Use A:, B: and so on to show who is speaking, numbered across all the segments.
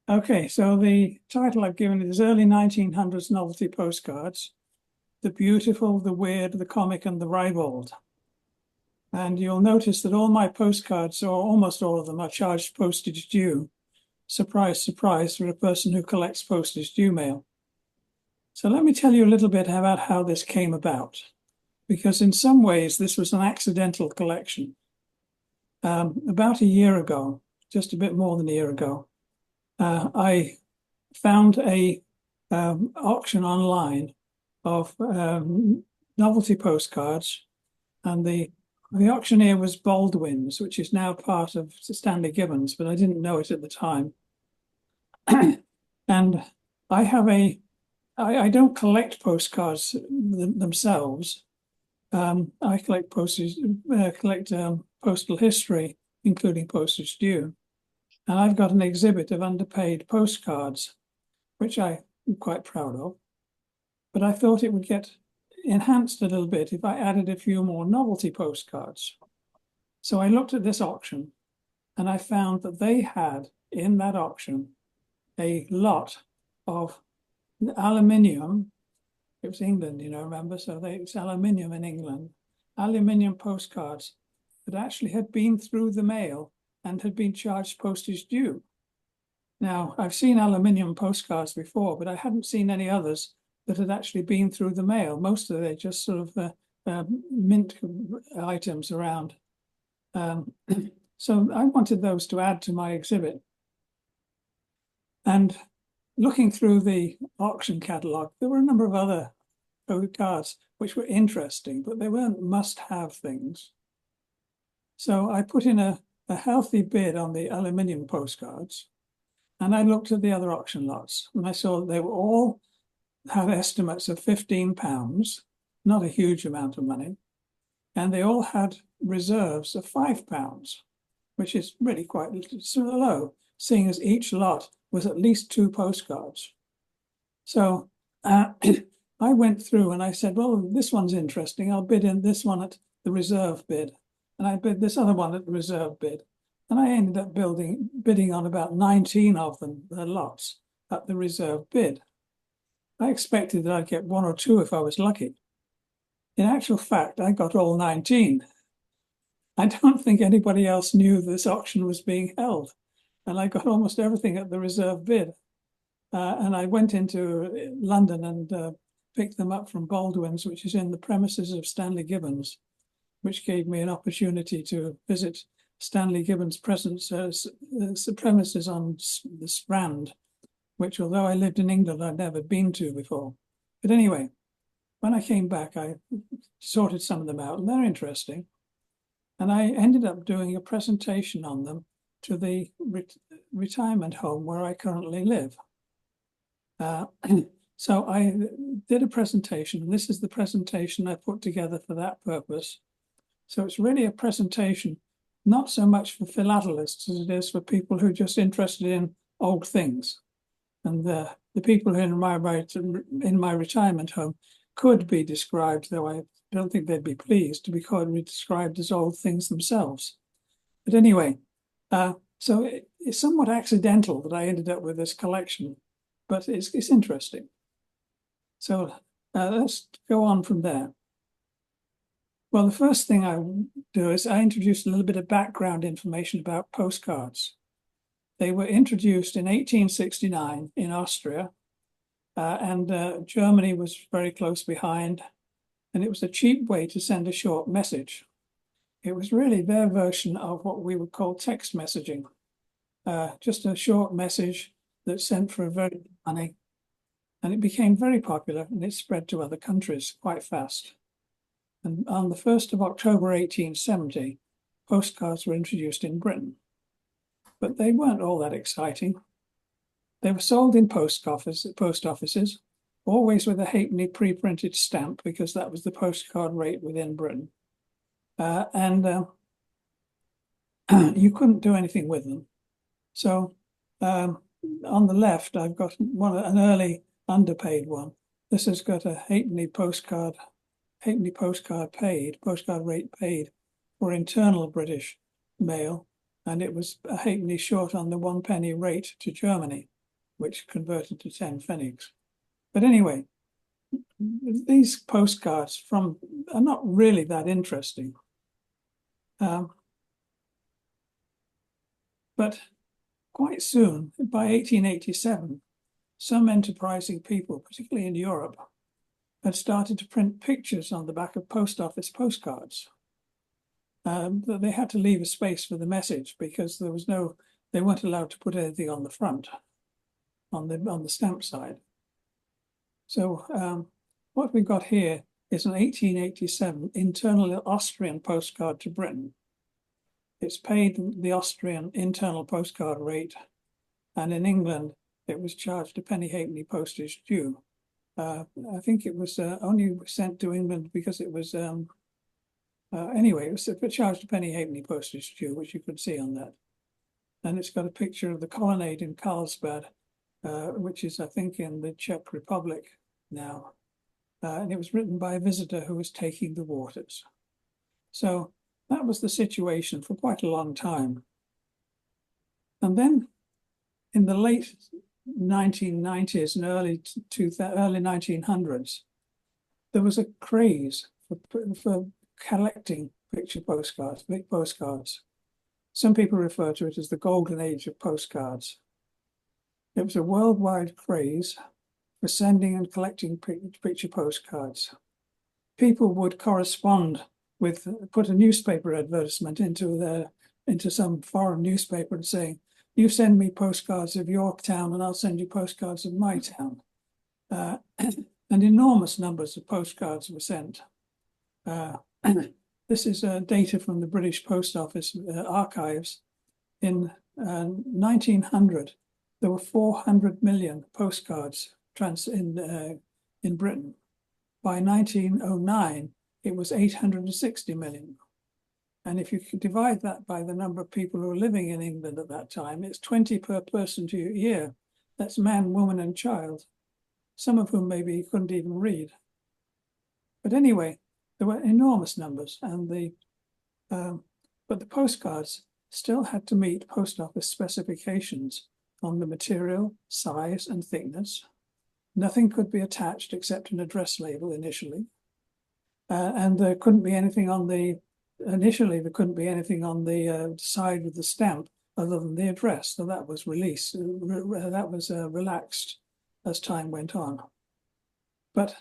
A: Okay, so the title I've given it is Early 1900s Novelty Postcards, the beautiful, the weird, the comic, and the ribald. And you'll notice that all my postcards, or almost all of them, are charged postage due. Surprise, surprise, for a person who collects postage due mail. So let me tell you a little bit about how this came about, because in some ways this was an accidental collection. About a year ago, just a bit more than a year ago, I found a auction online of novelty postcards, and the auctioneer was Baldwin's, which is now part of Stanley Gibbons, but I didn't know it at the time. And I don't collect postcards themselves. I collect postal history, including postage due. And I've got an exhibit of underpaid postcards, which I'm quite proud of. But I thought it would get enhanced a little bit if I added a few more novelty postcards. So I looked at this auction, and I found that they had in that auction a lot of aluminium. It was England, remember? So it's aluminium in England. Aluminium postcards that actually had been through the mail and had been charged postage due. Now, I've seen aluminium postcards before, but I hadn't seen any others that had actually been through the mail. Most of it just sort of mint items around. So I wanted those to add to my exhibit. And looking through the auction catalogue, there were a number of other postcards which were interesting, but they weren't must-have things. So I put in a healthy bid on the aluminium postcards, and I looked at the other auction lots, and I saw that they were all had estimates of £15, not a huge amount of money, and they all had reserves of £5, which is really quite sort of low, seeing as each lot was at least 2 postcards. So I went through and I said, well, this one's interesting. I'll bid in this one at the reserve bid. And I bid this other one at the reserve bid. And I ended up bidding on about 19 of them, the lots, at the reserve bid. I expected that I'd get 1 or 2 if I was lucky. In actual fact, I got all 19. I don't think anybody else knew this auction was being held. And I got almost everything at the reserve bid. And I went into London and picked them up from Baldwin's, which is in the premises of Stanley Gibbons, which gave me an opportunity to visit Stanley Gibbons' premises on the Strand, which, although I lived in England, I'd never been to before. But anyway, when I came back, I sorted some of them out, and they're interesting. And I ended up doing a presentation on them to the retirement home where I currently live. So I did a presentation, and this is the presentation I put together for that purpose. So it's really a presentation, not so much for philatelists as it is for people who are just interested in old things. And the people in my retirement home could be described, though I don't think they'd be pleased to be described as old things themselves. But anyway, so it's somewhat accidental that I ended up with this collection, but it's interesting. So let's go on from there. Well, the first thing I do is I introduce a little bit of background information about postcards. They were introduced in 1869 in Austria, and Germany was very close behind, and it was a cheap way to send a short message. It was really their version of what we would call text messaging, just a short message that's sent for a very little money, and it became very popular, and it spread to other countries quite fast. And on the 1st of October 1870, postcards were introduced in Britain. But they weren't all that exciting. They were sold in post offices, always with a halfpenny pre-printed stamp, because that was the postcard rate within Britain. And you couldn't do anything with them. So on the left, I've got an early underpaid one. This has got a halfpenny postcard rate paid for internal British mail, and it was a halfpenny short on the 1 penny rate to Germany. which converted to 10 pfennigs. But anyway, these postcards are not really that interesting. But quite soon, by 1887, some enterprising people, particularly in Europe, had started to print pictures on the back of post office postcards. But they had to leave a space for the message because they weren't allowed to put anything on the front, on the stamp side. So what we've got here is an 1887 internal Austrian postcard to Britain. It's paid the Austrian internal postcard rate, and in England it was charged a penny halfpenny postage due. I think it was only sent to England because it was anyway, it was charged a penny halfpenny postage due, which you could see on that. And it's got a picture of the colonnade in Carlsbad, which is, I think, in the Czech Republic now. And it was written by a visitor who was taking the waters. So that was the situation for quite a long time. And then in the late 1990s and early 1900s, there was a craze for collecting picture postcards, big postcards. Some people refer to it as the golden age of postcards. It was a worldwide craze for sending and collecting picture postcards. People would correspond put a newspaper advertisement into some foreign newspaper and saying, you send me postcards of your town and I'll send you postcards of my town. And enormous numbers of postcards were sent. This is data from the British Post Office archives. In 1900, there were 400 million postcards in Britain. By 1909, it was 860 million. And if you could divide that by the number of people who were living in England at that time, it's 20 per person to year. That's man, woman, and child, some of whom maybe couldn't even read. But anyway, there were enormous numbers, and but the postcards still had to meet post office specifications on the material, size, and thickness. Nothing could be attached except an address label initially. And there couldn't be anything on the side with the stamp other than the address. So that was relaxed as time went on. But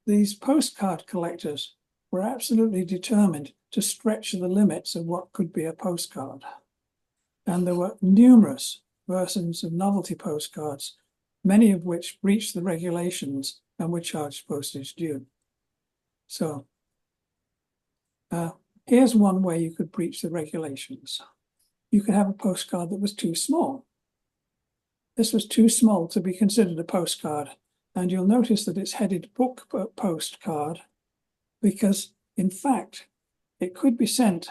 A: these postcard collectors were absolutely determined to stretch the limits of what could be a postcard. And there were numerous versions of novelty postcards, many of which breached the regulations and were charged postage due. So here's one way you could breach the regulations. You could have a postcard that was too small. This was too small to be considered a postcard, and you'll notice that it's headed book postcard because, in fact, it could be sent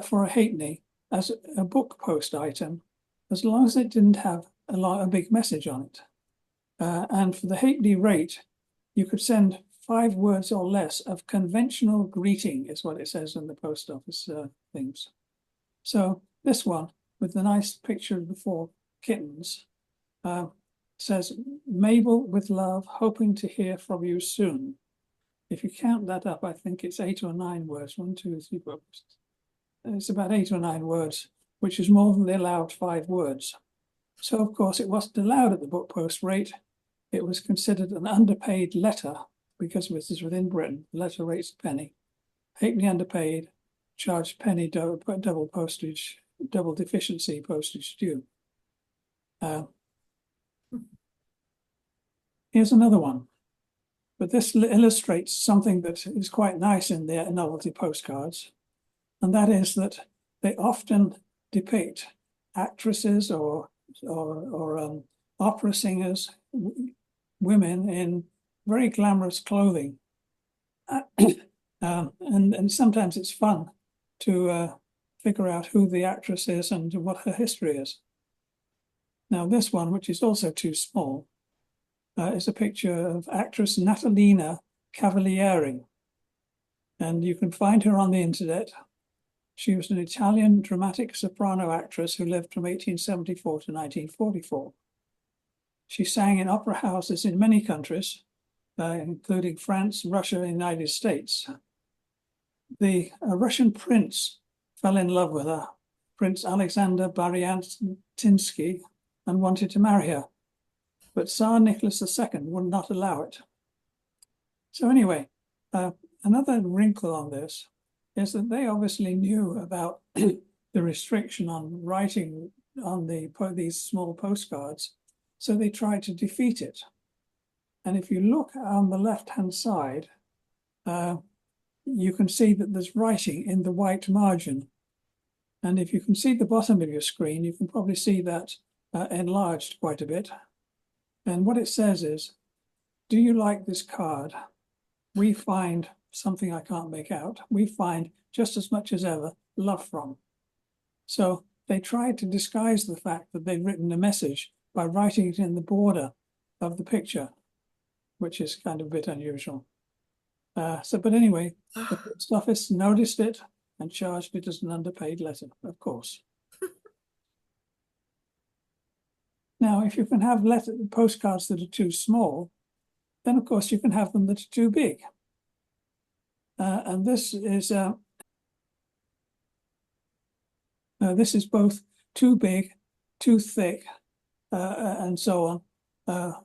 A: for a halfpenny as a book post item, as long as it didn't have a big message on it. And for the halfpenny rate, you could send 5 words or less of conventional greeting, is what it says in the post office things. So this one, with the nice picture of the 4 kittens, says, Mabel with love, hoping to hear from you soon. If you count that up, I think it's 8 or 9 words. 1, 2, 3, 4. It's about 8 or 9 words, which is more than the allowed 5 words. So, of course, it wasn't allowed at the book post rate. It was considered an underpaid letter because this is within Britain. The letter rate's a penny. Halfpenny underpaid, charged penny double postage, double deficiency postage due. Here's another one. But this illustrates something that is quite nice in their novelty postcards, and that is that they often depict actresses or opera singers, women in very glamorous clothing. And sometimes it's fun to figure out who the actress is and what her history is. Now this one, which is also too small, is a picture of actress Natalina Cavalieri. And you can find her on the internet. She was an Italian dramatic soprano actress who lived from 1874 to 1944. She sang in opera houses in many countries, including France, Russia, and the United States. The Russian prince fell in love with her, Prince Alexander Bariantinsky, and wanted to marry her. But Tsar Nicholas II would not allow it. So anyway, another wrinkle on this is that they obviously knew about the restriction on writing on these small postcards, so they tried to defeat it. And if you look on the left-hand side, you can see that there's writing in the white margin. And if you can see the bottom of your screen, you can probably see that enlarged quite a bit. And what it says is, do you like this card? We find something I can't make out. We find just as much as ever love from. So they tried to disguise the fact that they'd written a message by writing it in the border of the picture, which is kind of a bit unusual. But anyway, the post office noticed it and charged it as an underpaid letter, of course. Now, if you can have postcards that are too small, then of course you can have them that are too big. And this is both too big, too thick, and so on.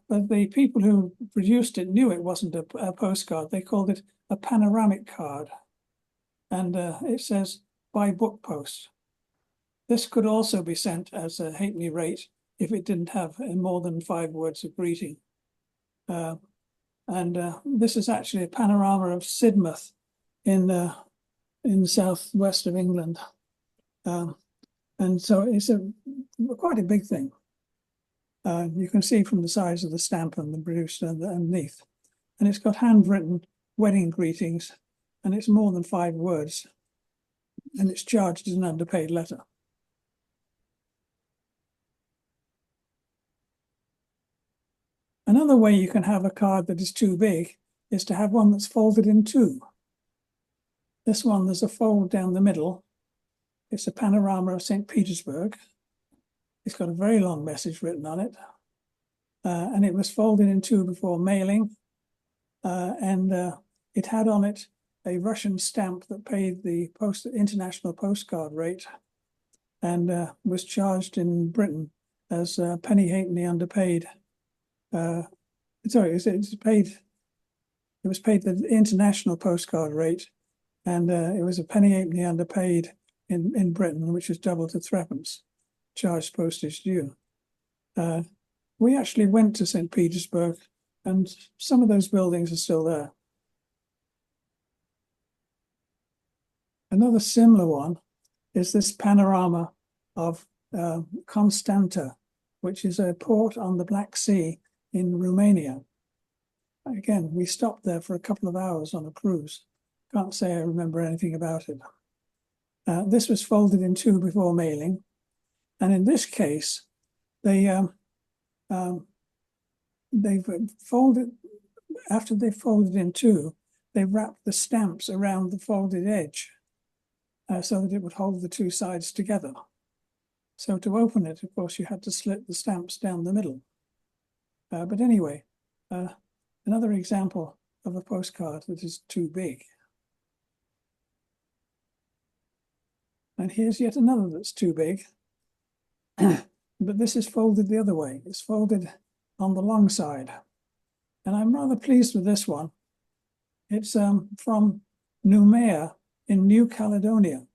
A: But the people who produced it knew it wasn't a postcard. They called it a panoramic card. And it says, by book post. This could also be sent as a halfpenny rate if it didn't have more than 5 words of greeting. This is actually a panorama of Sidmouth in the southwest of England. And so it's quite a big thing. You can see from the size of the stamp and the produced underneath. And it's got handwritten wedding greetings, and it's more than 5 words. And it's charged as an underpaid letter. Another way you can have a card that is too big is to have one that's folded in 2. This one, there's a fold down the middle. It's a panorama of St. Petersburg. It's got a very long message written on it. And it was folded in 2 before mailing. It had on it a Russian stamp that paid the international postcard rate and was charged in Britain as penny halfpenny underpaid. It was paid the international postcard rate, and it was a penny halfpenny underpaid in Britain, which was double to threepence, charged postage due. We actually went to St. Petersburg, and some of those buildings are still there. Another similar one is this panorama of Constanta, which is a port on the Black Sea in Romania. Again, we stopped there for a couple of hours on a cruise. Can't say I remember anything about it. This was folded in 2 before mailing. And in this case, they've folded, after they folded in 2, they wrapped the stamps around the folded edge so that it would hold the 2 sides together. So to open it, of course, you had to slit the stamps down the middle. But anyway, another example of a postcard that is too big. And here's yet another that's too big. But this is folded the other way. It's folded on the long side. And I'm rather pleased with this one. It's from Noumea in New Caledonia,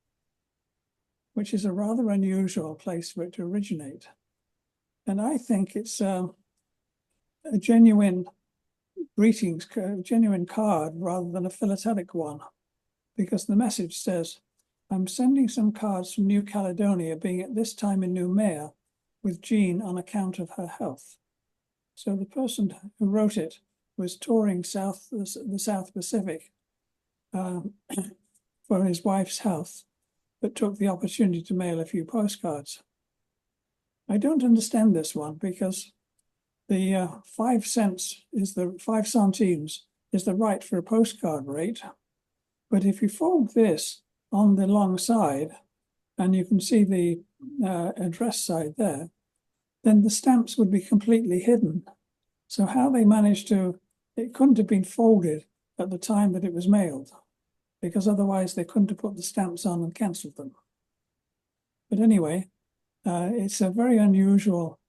A: which is a rather unusual place for it to originate. And I think it's a genuine greetings, genuine card rather than a philatelic one, because the message says, I'm sending some cards from New Caledonia, being at this time in Noumea with Jean on account of her health. So the person who wrote it was touring the South Pacific for his wife's health, but took the opportunity to mail a few postcards. I don't understand this one because the 5 cents is the 5 centimes is the right for a postcard rate. But if you fold this on the long side, and you can see the address side there, then the stamps would be completely hidden. So how they managed to, it couldn't have been folded at the time that it was mailed, because otherwise they couldn't have put the stamps on and cancelled them. But anyway, it's a very unusual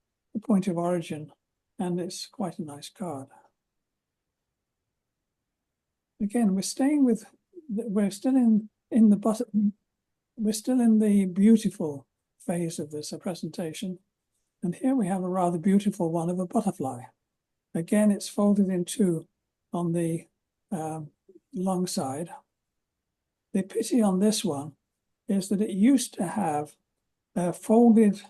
A: point of origin, and it's quite a nice card. Again, we're still in the button, we're still in the beautiful phase of this presentation. And here we have a rather beautiful one of a butterfly. Again, it's folded in two on the long side. The pity on this one is that it used to have folded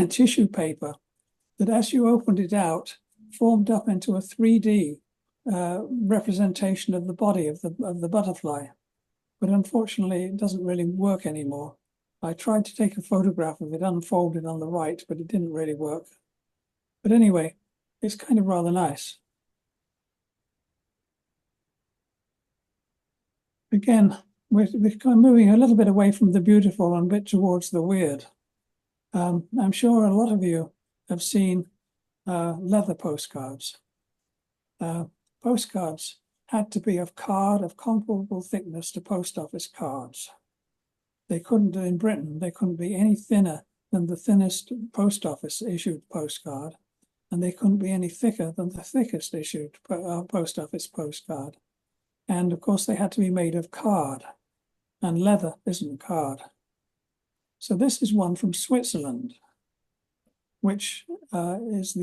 A: tissue paper that, as you opened it out, formed up into a 3D representation of the body of the butterfly. But unfortunately, it doesn't really work anymore. I tried to take a photograph of it unfolded on the right, but it didn't really work. But anyway, it's kind of rather nice. Again, we're kind of moving a little bit away from the beautiful and a bit towards the weird. I'm sure a lot of you have seen leather postcards. Postcards had to be of comparable thickness to post office cards. They couldn't, in Britain, they couldn't be any thinner than the thinnest post office issued postcard, and they couldn't be any thicker than the thickest issued post office postcard. And of course, they had to be made of card, and leather isn't card. So this is one from Switzerland, which it's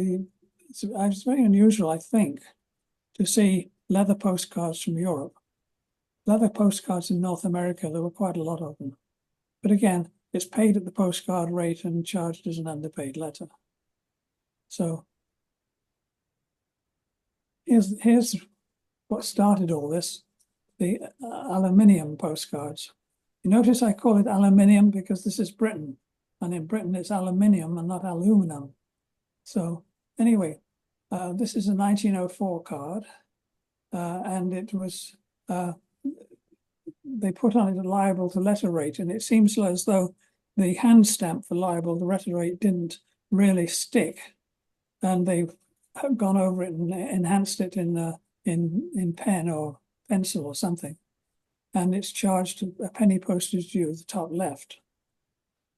A: very unusual, I think, to see leather postcards from Europe. Leather postcards in North America, there were quite a lot of them. But again, it's paid at the postcard rate and charged as an underpaid letter. So here's what started all this, the aluminium postcards. You notice I call it aluminium because this is Britain, and in Britain it's aluminium and not aluminum. So anyway, this is a 1904 card, and it was, they put on it a liable to letter rate, and it seems as though the hand stamp for liable to letter rate didn't really stick, and they've gone over it and enhanced it in pen or pencil or something, and it's charged a penny postage due, the top left.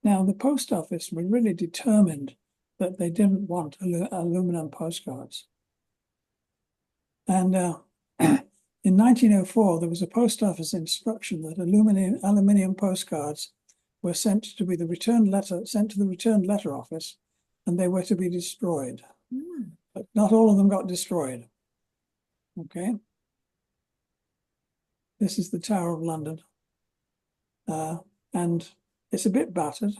A: Now, the post office were really determined that they didn't want aluminum postcards. And in 1904, there was a post office instruction that aluminium postcards were sent to the returned letter office, and they were to be destroyed. But not all of them got destroyed. Okay. This is the Tower of London. And it's a bit battered,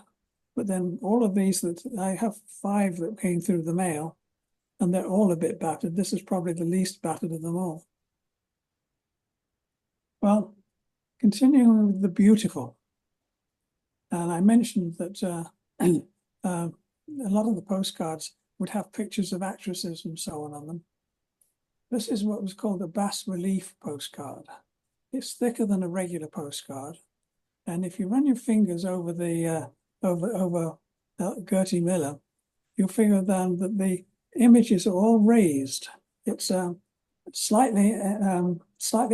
A: but then all of these that I have 5 that came through the mail, and they're all a bit battered. This is probably the least battered of them all. Well, continuing with the beautiful, and I mentioned that a lot of the postcards would have pictures of actresses and so on them. This is what was called a bas relief postcard. It's thicker than a regular postcard, and if you run your fingers over the over Gertie Miller, you'll figure then that the images are all raised. It's slightly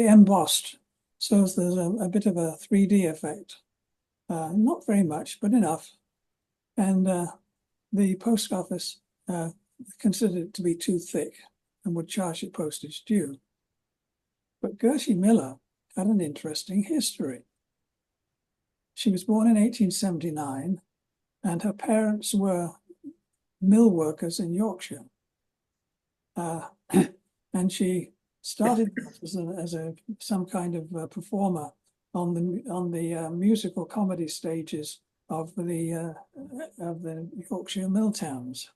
A: embossed, so there's a bit of a 3D effect. Not very much, but enough. And the post office considered it to be too thick and would charge it postage due. But Gertie Miller had an interesting history. She was born in 1879, and her parents were mill workers in Yorkshire. And she started as some kind of performer on the musical comedy stages of the Yorkshire mill towns.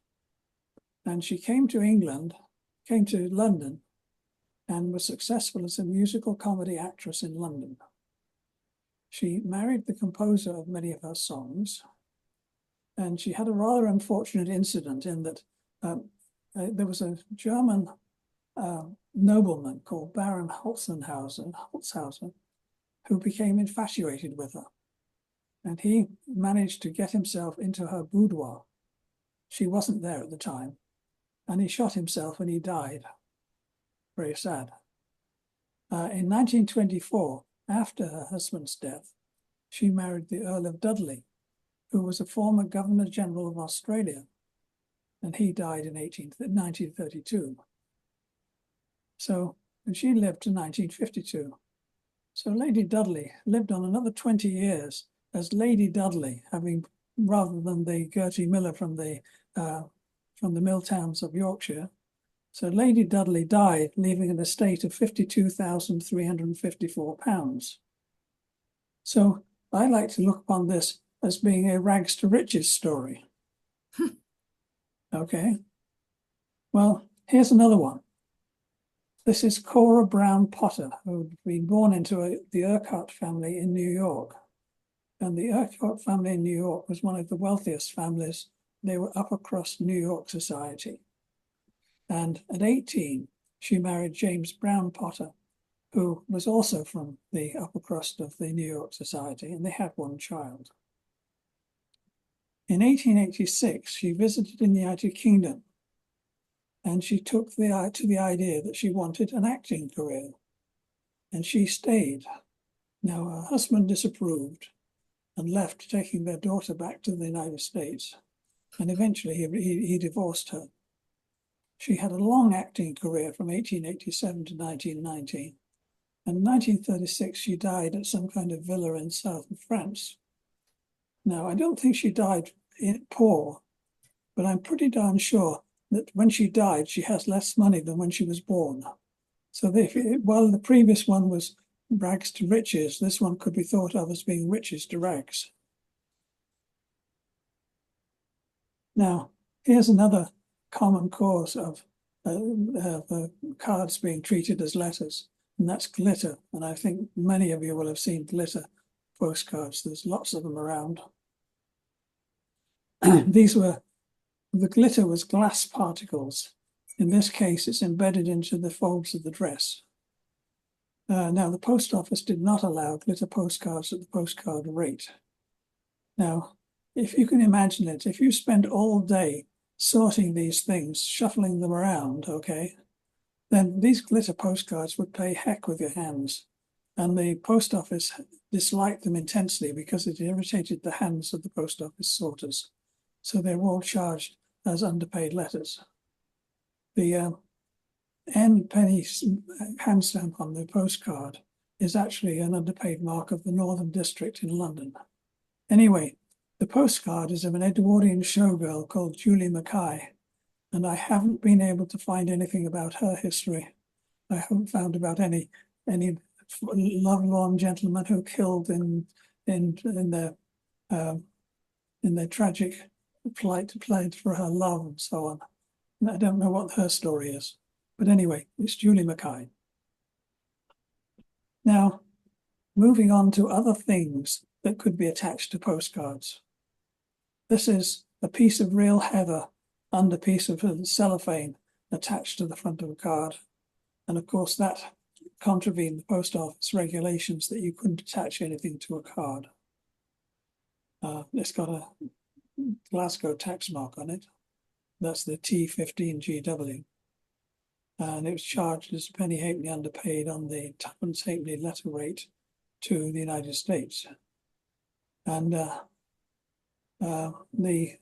A: And she came to London, and was successful as a musical comedy actress in London. She married the composer of many of her songs, and she had a rather unfortunate incident in that there was a German nobleman called Baron Holzhausen, who became infatuated with her. And he managed to get himself into her boudoir She wasn't there at the time. And he shot himself and he died. Very sad. In 1924, after her husband's death, she married the Earl of Dudley, who was a former Governor General of Australia, and he died in 1932. So, and she lived to 1952. So Lady Dudley lived on another 20 years as Lady Dudley, having, rather than the Gertie Miller from the mill towns of Yorkshire. So Lady Dudley died, leaving an estate of £52,354. So I like to look upon this as being a rags to riches story. Okay. Well, here's another one. This is Cora Brown Potter, who had been born into the Urquhart family in New York. And the Urquhart family in New York was one of the wealthiest families. They were upper crust New York society. And at 18, she married James Brown Potter, who was also from the upper crust of the New York society, and they had one child. In 1886, she visited in the United Kingdom, and she took to the idea that she wanted an acting career, and she stayed. Now, her husband disapproved and left, taking their daughter back to the United States, and eventually he divorced her. She had a long acting career from 1887 to 1919, and in 1936 she died at some kind of villa in south of France. Now, I don't think she died poor, but I'm pretty darn sure that when she died, she has less money than when she was born. So while the previous one was rags to riches, this one could be thought of as being riches to rags. Now, here's another common cause of cards being treated as letters, and that's glitter. And I think many of you will have seen glitter postcards. There's lots of them around. The glitter was glass particles. In this case, it's embedded into the folds of the dress. Now, the post office did not allow glitter postcards at the postcard rate. Now, if you can imagine it, if you spend all day sorting these things, shuffling them around, okay, then these glitter postcards would play heck with your hands. And the post office disliked them intensely because it irritated the hands of the post office sorters. So they were all charged as underpaid letters. The N penny hand stamp on the postcard is actually an underpaid mark of the Northern District in London. Anyway, the postcard is of an Edwardian showgirl called Julie Mackay, and I haven't been able to find anything about her history. I haven't found about any lovelorn gentleman who killed in their tragic plight to plead for her love and so on. And I don't know what her story is. But anyway, it's Julie Mackay. Now, moving on to other things that could be attached to postcards. This is a piece of real heather under a piece of cellophane attached to the front of a card. And of course, that contravened the post office regulations that you couldn't attach anything to a card. It's got a Glasgow tax mark on it. That's the T15GW. And it was charged as penny halfpenny underpaid on the twopence halfpenny letter rate to the United States. And the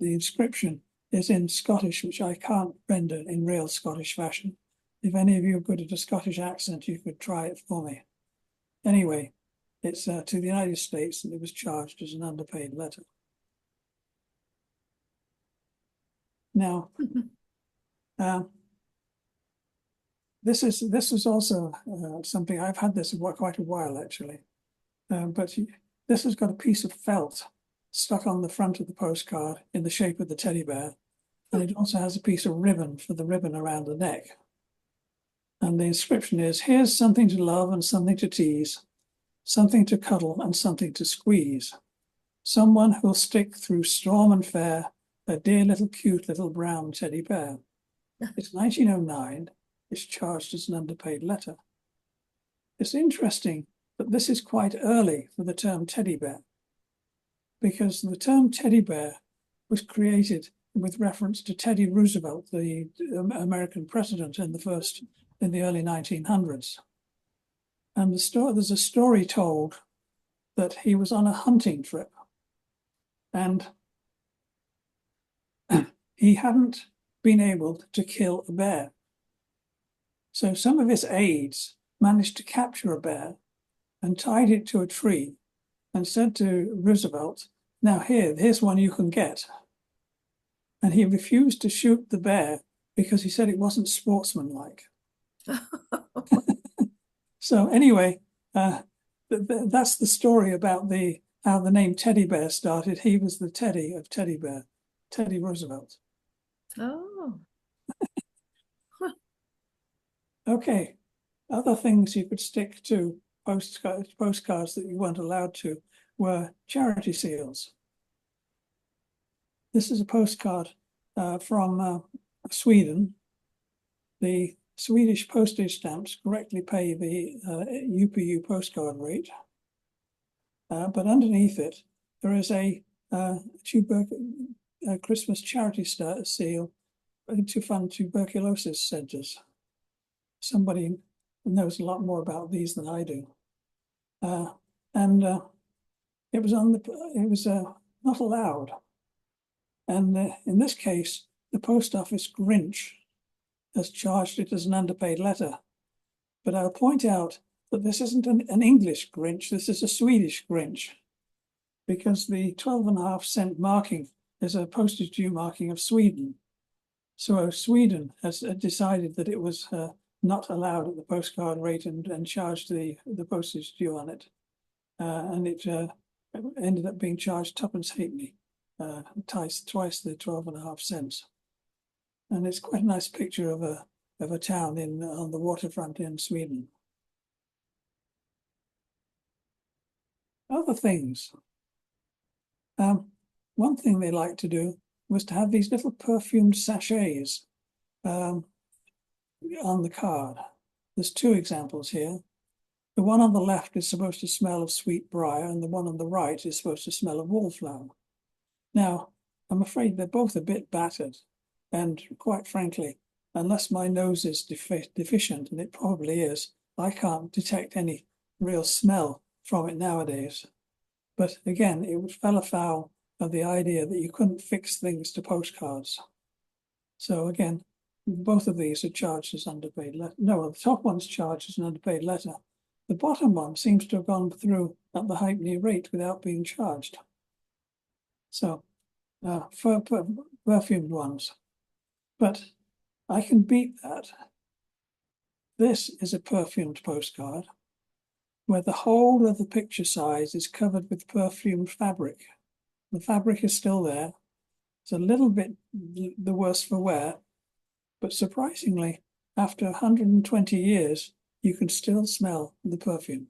A: inscription is in Scottish, which I can't render in real Scottish fashion. If any of you are good at a Scottish accent, you could try it for me. Anyway, it's to the United States, and it was charged as an underpaid letter. Now, this is also something I've had this for quite a while actually, but this has got a piece of felt stuck on the front of the postcard in the shape of the teddy bear, and it also has a piece of ribbon for the ribbon around the neck. And the inscription is, "Here's something to love and something to tease, something to cuddle and something to squeeze. Someone who'll stick through storm and fair, a dear little cute little brown teddy bear." It's 1909. It's charged as an underpaid letter. It's interesting that this is quite early for the term teddy bear. because the term teddy bear was created with reference to Teddy Roosevelt, the American president in the early 1900s. And there's a story told that he was on a hunting trip and he hadn't been able to kill a bear. So some of his aides managed to capture a bear and tied it to a tree and said to Roosevelt, "Now here's one you can get." And he refused to shoot the bear because he said it wasn't sportsmanlike. So anyway, that's the story about how the name teddy bear started. He was the Teddy of teddy bear, Teddy Roosevelt.
B: Oh.
A: Okay, other things you could stick to postcards that you weren't allowed to were charity seals. This is a postcard from Sweden. The Swedish postage stamps correctly pay the UPU postcard rate, but underneath it there is a Christmas charity seal to fund tuberculosis centres. Somebody knows a lot more about these than I do, and it was not allowed. And in this case, the post office Grinch has charged it as an underpaid letter. But I'll point out that this isn't an English Grinch, this is a Swedish Grinch, because the 12.5 cent marking is a postage due marking of Sweden. So Sweden has decided that it was not allowed at the postcard rate and charged the postage due on it. And it ended up being charged twopence halfpenny, twice the 12.5 cents. And it's quite a nice picture of a town on the waterfront in Sweden. Other things. One thing they liked to do was to have these little perfumed sachets on the card. There's two examples here. The one on the left is supposed to smell of sweet briar, and the one on the right is supposed to smell of wallflower. Now, I'm afraid they're both a bit battered, and quite frankly, unless my nose is deficient, and it probably is, I can't detect any real smell from it nowadays. But again, it fell afoul of the idea that you couldn't fix things to postcards. So again, both of these are charged as underpaid letter. No, the top one's charged as an underpaid letter. The bottom one seems to have gone through at the halfpenny rate without being charged. So, for perfumed ones. But I can beat that. This is a perfumed postcard where the whole of the picture size is covered with perfumed fabric. The fabric is still there. It's a little bit the worse for wear, but surprisingly, after 120 years, you can still smell the perfume.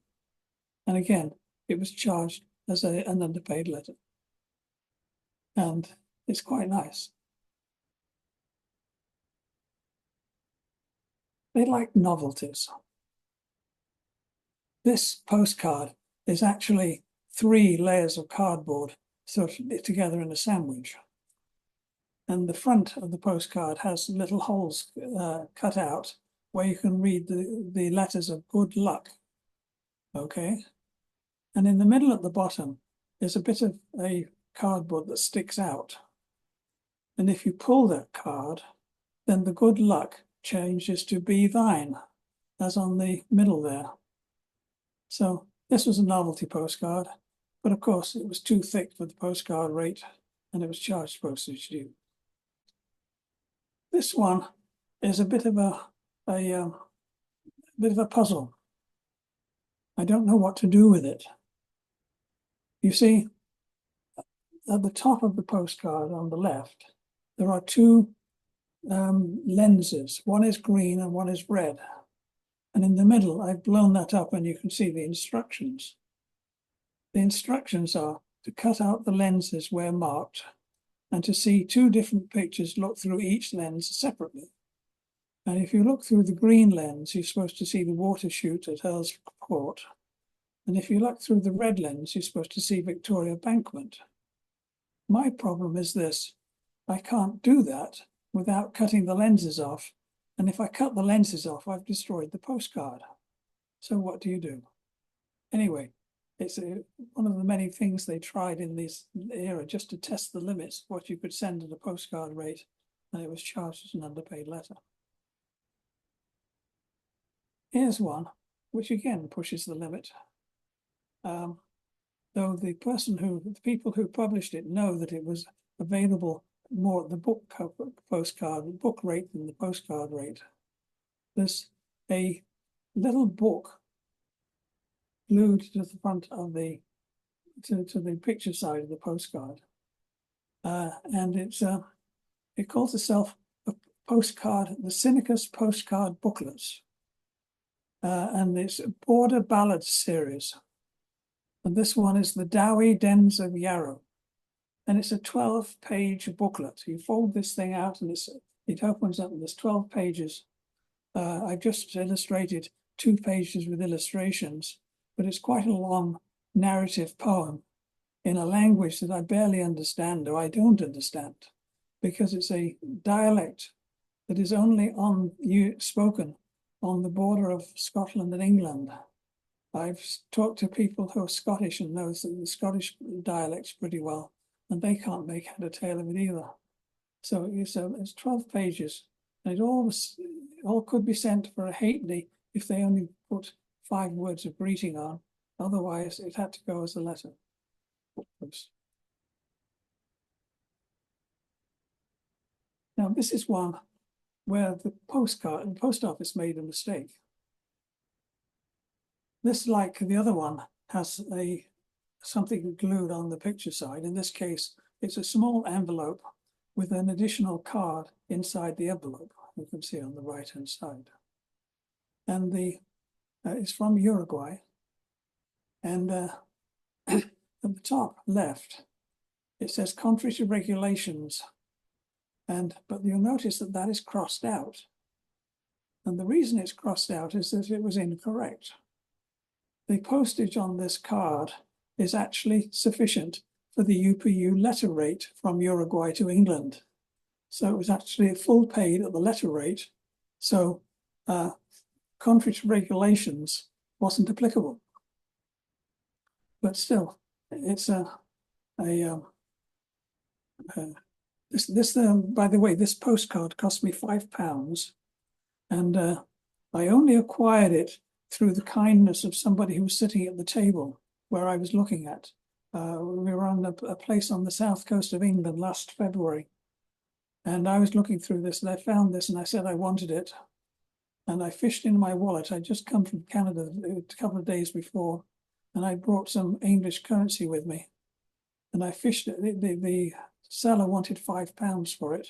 A: And again, it was charged as an underpaid letter. And it's quite nice. They like novelties. This postcard is actually 3 layers of cardboard sort of together in a sandwich. And the front of the postcard has little holes cut out where you can read the letters of good luck. Okay. And in the middle at the bottom is a bit of a cardboard that sticks out. And if you pull that card, then the good luck changes to be thine, as on the middle there. So this was a novelty postcard, but of course it was too thick for the postcard rate and it was charged postage due. This one is a bit of a puzzle. I don't know what to do with it. You see, at the top of the postcard on the left, there are 2 lenses. One is green and one is red. And in the middle, I've blown that up and you can see the instructions. The instructions are to cut out the lenses where marked and to see 2 different pictures, look through each lens separately. And if you look through the green lens, you're supposed to see the water chute at Earl's Court. And if you look through the red lens, you're supposed to see Victoria Embankment. My problem is this: I can't do that without cutting the lenses off. And if I cut the lenses off, I've destroyed the postcard. So what do you do? Anyway, it's one of the many things they tried in this era just to test the limits of what you could send at a postcard rate, and it was charged as an underpaid letter. Here's one, which again pushes the limit. Though the people who published it know that it was available more at the book rate than the postcard rate. There's a little book glued to the front of the to the picture side of the postcard, and it calls itself a postcard, the Cynicus postcard booklets, and it's a Border Ballads series. And this one is the Dowie Dens of Yarrow. And it's a 12-page booklet. You fold this thing out and it opens up and there's 12 pages. I've just illustrated 2 pages with illustrations, but it's quite a long narrative poem in a language that I barely understand, or I don't understand, because it's a dialect that is only spoken on the border of Scotland and England. I've talked to people who are Scottish and knows the Scottish dialects pretty well, and they can't make head or tail of it either. So it's 12 pages, and it all could be sent for a halfpenny if they only put 5 words of greeting on. Otherwise, it had to go as a letter. Oops. Now, this is one where the post office made a mistake. This, like the other one, has something glued on the picture side. In this case, it's a small envelope with an additional card inside the envelope. You can see on the right-hand side. And it's from Uruguay. And at the top left, it says contrary to regulations. But you'll notice that that is crossed out. And the reason it's crossed out is that it was incorrect. The postage on this card is actually sufficient for the UPU letter rate from Uruguay to England. So it was actually full paid at the letter rate. So contrary to regulations wasn't applicable. But still, it's by the way, this postcard cost me £5, and I only acquired it through the kindness of somebody who was sitting at the table where I was looking at. We were on a place on the south coast of England last February, and I was looking through this, and I found this, and I said I wanted it, and I fished in my wallet. I'd just come from Canada a couple of days before, and I brought some English currency with me, and I fished it. The seller wanted £5 for it,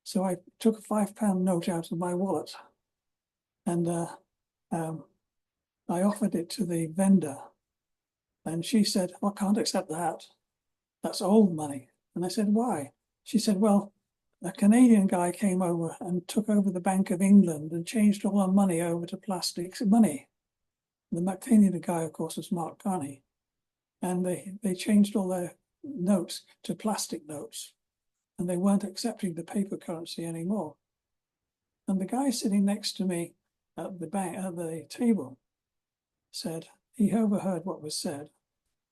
A: so I took a £5 note out of my wallet, and I offered it to the vendor, and she said, "I can't accept that. That's old money." And I said, "Why?" She said, "Well, a Canadian guy came over and took over the Bank of England and changed all our money over to plastic money." The Canadian guy, of course, was Mark Carney. And they changed all their notes to plastic notes, and they weren't accepting the paper currency anymore. And the guy sitting next to me at the table said, he overheard what was said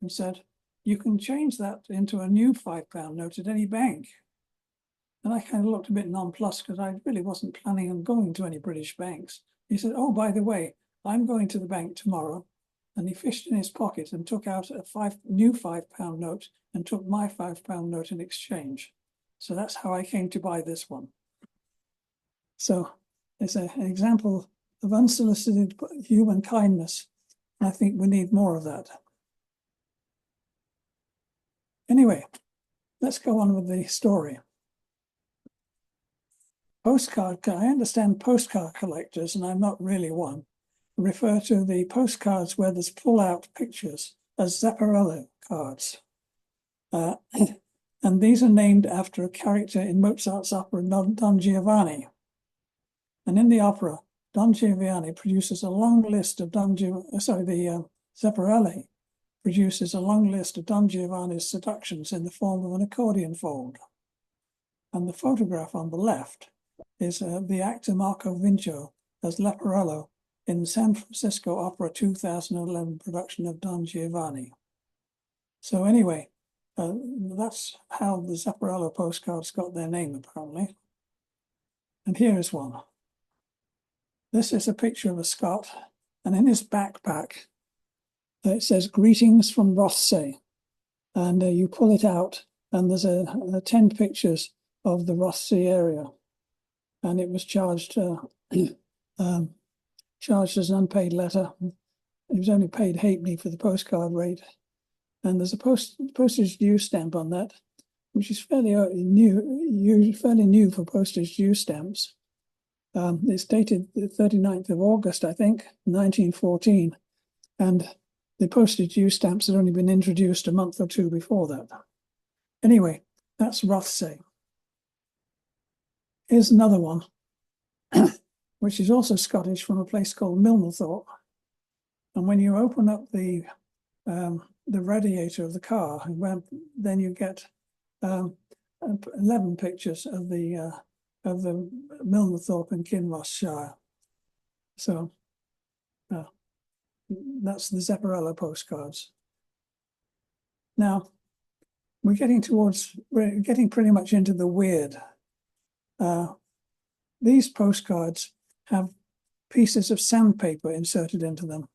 A: and said, "You can change that into a new £5 note at any bank." And I kind of looked a bit nonplussed because I really wasn't planning on going to any British banks. He said, "Oh, by the way, I'm going to the bank tomorrow." And he fished in his pocket and took out a new £5 note and took my £5 note in exchange. So that's how I came to buy this one. So it's an example of unsolicited human kindness. I think we need more of that. Anyway, let's go on with the story. I understand postcard collectors, and I'm not really one, refer to the postcards where there's pull-out pictures as Zapparello cards. And these are named after a character in Mozart's opera Don Giovanni. And in the opera, Don Giovanni produces a long list of Zapparelli, produces a long list of Don Giovanni's seductions in the form of an accordion fold. And the photograph on the left is the actor Marco Vincio as Leporello in the San Francisco Opera 2011 production of Don Giovanni. So anyway, that's how the Leporello postcards got their name, apparently. And here is one. This is a picture of a Scot, and in his backpack, it says, "Greetings from Rothsay." And you pull it out, and there's 10 pictures of the Rothsay area. And it was charged charged as an unpaid letter. It was only paid halfpenny for the postcard rate. And there's a postage due stamp on that, which is fairly new for postage due stamps. It's dated the 39th of August, I think, 1914. And the postage due stamps had only been introduced a month or two before that. Anyway, that's Rothsay. Here's another one, which is also Scottish, from a place called Milnerthorpe. And when you open up the radiator of the car, then you get 11 pictures of the Milnerthorpe in Kinrossshire. So that's the Leporello postcards. Now we're getting pretty much into the weird. These postcards have pieces of sandpaper inserted into them.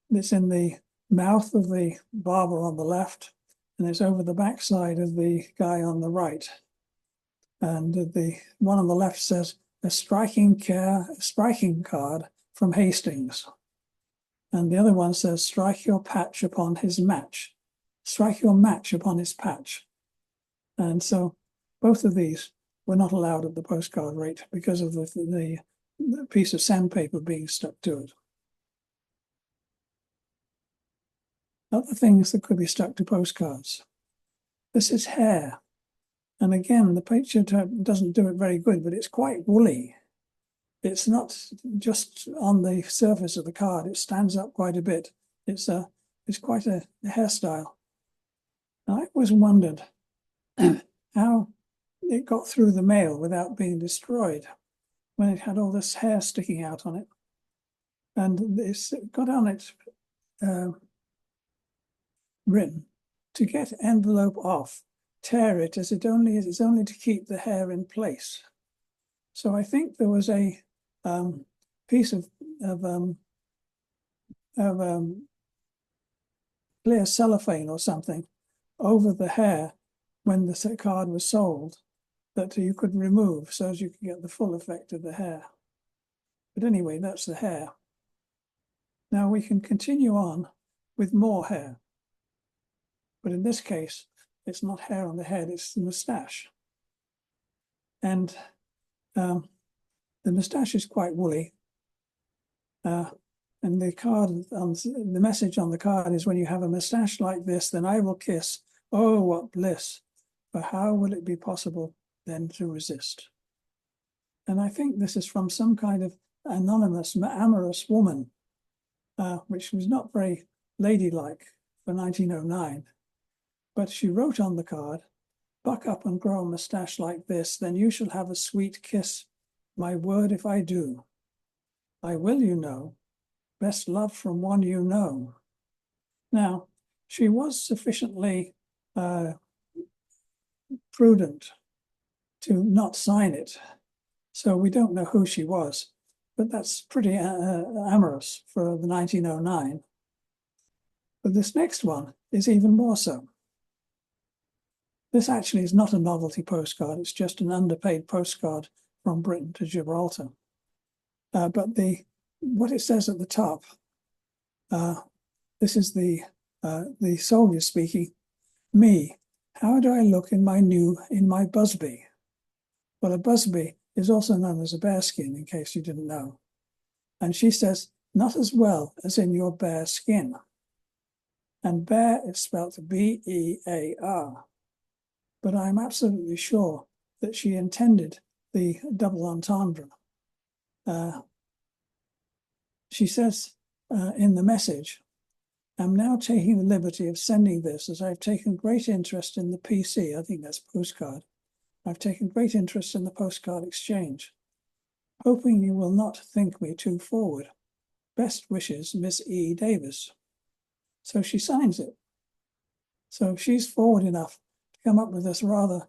A: It's in the mouth of the barber on the left, and it's over the backside of the guy on the right. And the one on the left says, "A striking card from Hastings." And the other one says, "Strike your patch upon his match. Strike your match upon his patch." And so both of these were not allowed at the postcard rate because of the piece of sandpaper being stuck to it. Other things that could be stuck to postcards. This is hair. And again, the picture doesn't do it very good, but it's quite woolly. It's not just on the surface of the card. It stands up quite a bit. It's quite a hairstyle. I always wondered how it got through the mail without being destroyed when it had all this hair sticking out on it. And it's got on it written, "To get envelope off, tear it as it is only to keep the hair in place." So I think there was a piece of clear cellophane or something over the hair when the card was sold that you could remove so as you could get the full effect of the hair. But anyway, that's the hair. Now we can continue on with more hair. But in this case, it's not hair on the head, it's the moustache. And the moustache is quite woolly. And the message on the card is, "When you have a moustache like this, then I will kiss. Oh, what bliss. For how will it be possible then to resist?" And I think this is from some kind of anonymous, amorous woman, which was not very ladylike for 1909. But she wrote on the card, "Buck up and grow a moustache like this, then you shall have a sweet kiss. My word if I do. I will, you know. Best love from one you know." Now, she was sufficiently prudent to not sign it, so we don't know who she was, but that's pretty amorous for the 1909. But this next one is even more so. This actually is not a novelty postcard, it's just an underpaid postcard from Britain to Gibraltar. But what it says at the top, this is the soldier speaking. "Me, how do I look in my busby?" Well, a busby is also known as a bearskin, in case you didn't know. And she says, "Not as well as in your bare skin." And bear is spelt B-E-A-R. But I'm absolutely sure that she intended the double entendre. She says in the message, am now taking the liberty of sending this as I've taken great interest in the PC. I think that's postcard. I've taken great interest in the postcard exchange. Hoping you will not think me too forward. Best wishes, Miss E. Davis. So she signs it. So she's forward enough to come up with this rather,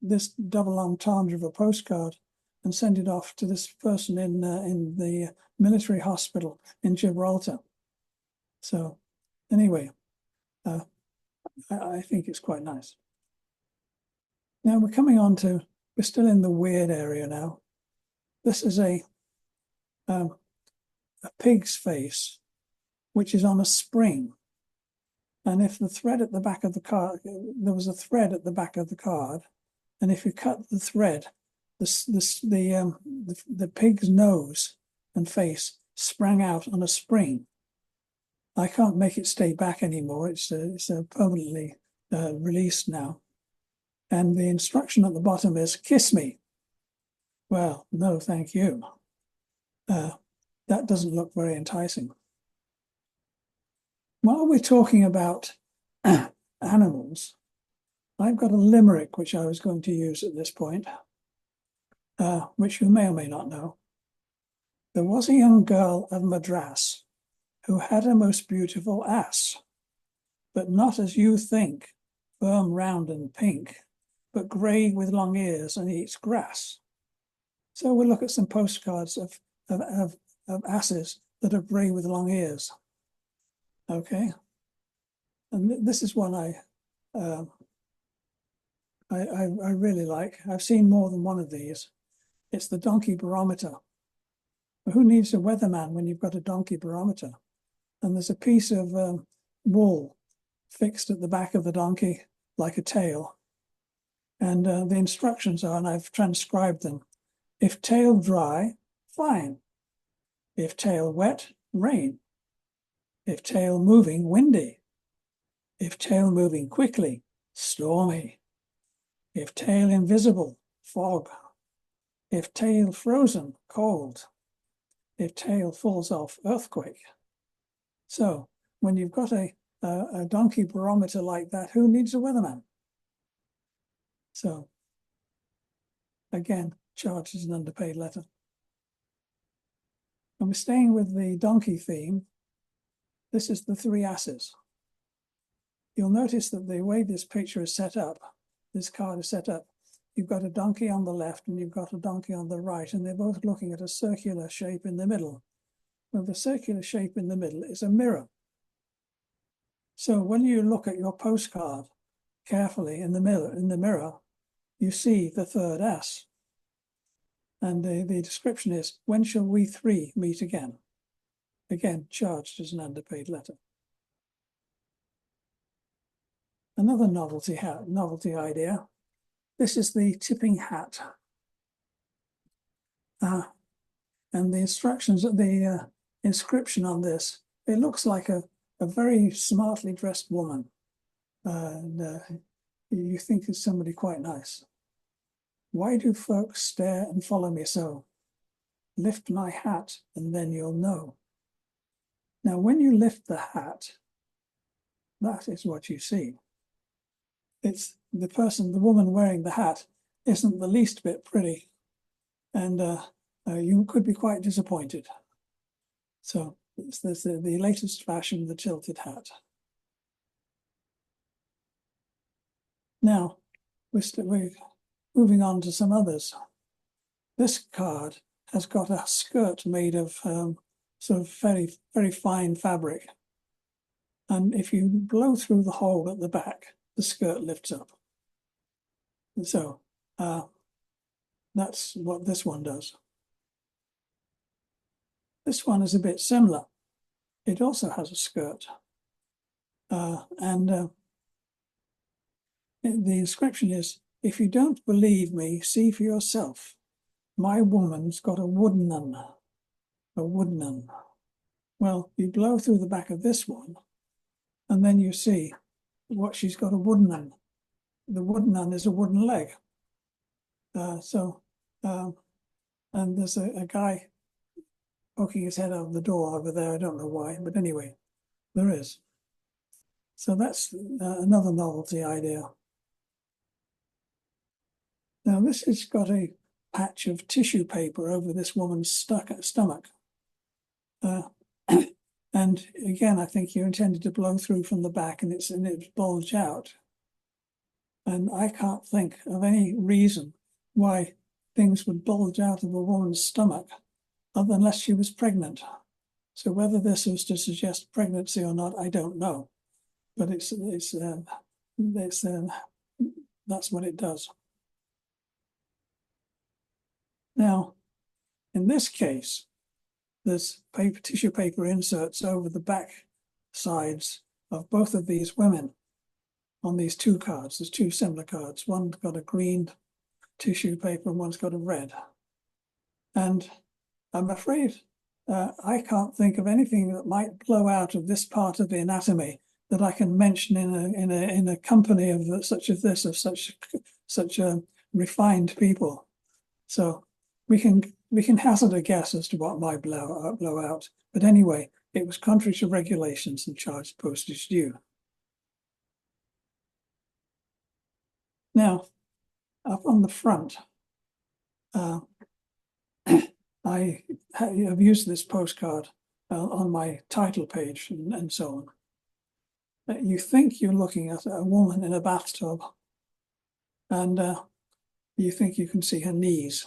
A: this double entendre of a postcard and send it off to this person in the military hospital in Gibraltar. So anyway, I think it's quite nice. Now we're coming on to, we're still in the weird area now. This is a pig's face, which is on a spring. And if the thread at the back of the card, there was a thread at the back of the card, and if you cut the thread, the pig's nose and face sprang out on a spring. I can't make it stay back anymore. It's permanently released now. And the instruction at the bottom is, kiss me. Well, no, thank you. That doesn't look very enticing. While we're talking about animals, I've got a limerick which I was going to use at this point, which you may or may not know. There was a young girl of Madras who had a most beautiful ass, but not as you think, firm, round, and pink, but grey with long ears and eats grass. So we'll look at some postcards of asses that are grey with long ears. Okay, and this is one I really like. I've seen more than one of these. It's the donkey barometer. Who needs a weatherman when you've got a donkey barometer? And there's a piece of wool fixed at the back of the donkey like a tail. And the instructions are, and I've transcribed them. If tail dry, fine. If tail wet, rain. If tail moving, windy. If tail moving quickly, stormy. If tail invisible, fog. If tail frozen, cold. If tail falls off, earthquake. So when you've got a donkey barometer like that, who needs a weatherman? So again, charged as an underpaid letter. And we're staying with the donkey theme. This is the three asses. You'll notice that the way this picture is set up, this card is set up, you've got a donkey on the left and you've got a donkey on the right, and they're both looking at a circular shape in the middle. Well, the circular shape in the middle is a mirror. So when you look at your postcard carefully in the mirror, you see the third ass. And the description is, when shall we three meet again? Again, charged as an underpaid letter. Another novelty idea. This is the tipping hat. And the instructions, the inscription on this, it looks like a very smartly dressed woman. And you think it's somebody quite nice. Why do folks stare and follow me so? Lift my hat and then you'll know. Now, when you lift the hat, that is what you see. It's the woman wearing the hat isn't the least bit pretty, and you could be quite disappointed. So there's the latest fashion, the tilted hat. Now, we're moving on to some others. This card has got a skirt made of sort of very, very fine fabric. And if you blow through the hole at the back, the skirt lifts up. And so that's what this one does. This one is a bit similar. It also has a skirt. The inscription is, if you don't believe me, see for yourself. My woman's got a wooden un. A wooden un. Well, you blow through the back of this one, and then you see what she's got a wooden un. The wooden un is a wooden leg. And there's a guy poking his head out of the door over there. I don't know why, but anyway, there is. So that's another novelty idea. Now this has got a patch of tissue paper over this woman's stomach. And again, I think you intended to blow through from the back and it's bulged out. And I can't think of any reason why things would bulge out of a woman's stomach unless she was pregnant. So whether this was to suggest pregnancy or not, I don't know. But that's what it does. Now, in this case, there's tissue paper inserts over the back sides of both of these women on these two cards. There's two similar cards. One's got a green tissue paper and one's got a red. And I'm afraid I can't think of anything that might blow out of this part of the anatomy that I can mention in a company of such refined people. So we can hazard a guess as to what might blow out. But anyway, it was contrary to regulations and charged postage due. Now, up on the front, I have used this postcard on my title page and so on. You think you're looking at a woman in a bathtub, and you think you can see her knees.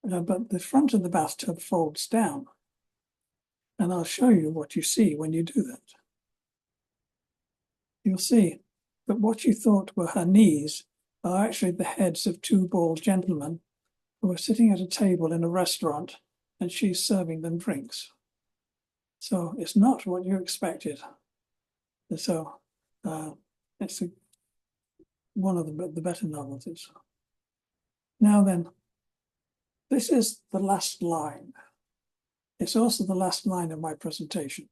A: But the front of the bathtub folds down. And I'll show you what you see when you do that. You'll see that what you thought were her knees are actually the heads of two bald gentlemen who are sitting at a table in a restaurant and she's serving them drinks. So it's not what you expected. So it's one of the better novelties. Now then, this is the last line. It's also the last line of my presentation.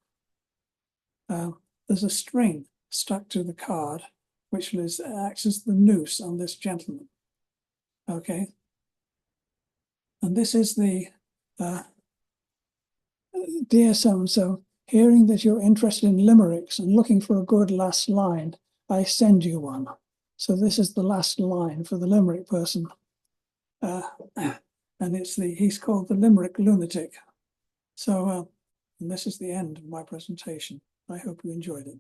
A: There's a string stuck to the card, which acts as the noose on this gentleman. Okay. And this is the, dear so-and-so, hearing that you're interested in limericks and looking for a good last line, I send you one. So this is the last line for the limerick person. And he's called the Limerick Lunatic. So and this is the end of my presentation. I hope you enjoyed it.